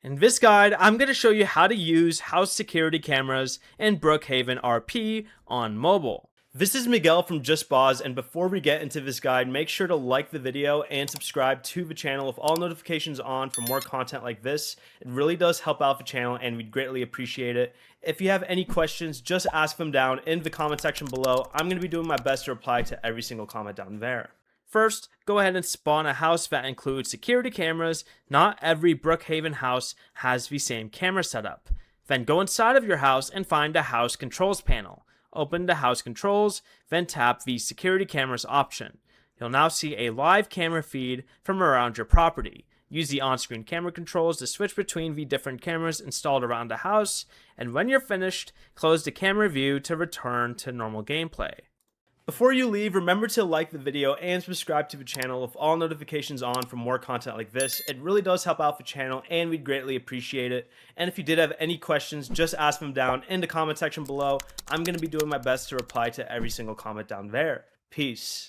In this guide, I'm going to show you how to use house security cameras in Brookhaven RP on mobile. This is Miguel from Just Boz, and before we get into this guide, make sure to like the video and subscribe to the channel with all notifications on for more content like this. It really does help out the channel and we'd greatly appreciate it. If you have any questions, just ask them down in the comment section below. I'm going to be doing my best to reply to every single comment down there. First, go ahead and spawn a house that includes security cameras. Not every Brookhaven house has the same camera setup. Then go inside of your house and find the house controls panel. Open the house controls, then tap the security cameras option. You'll now see a live camera feed from around your property. Use the on-screen camera controls to switch between the different cameras installed around the house, and when you're finished, close the camera view to return to normal gameplay. Before you leave, remember to like the video and subscribe to the channel with all notifications on for more content like this. It really does help out the channel and we'd greatly appreciate it. And if you did have any questions, just ask them down in the comment section below. I'm going to be doing my best to reply to every single comment down there. Peace.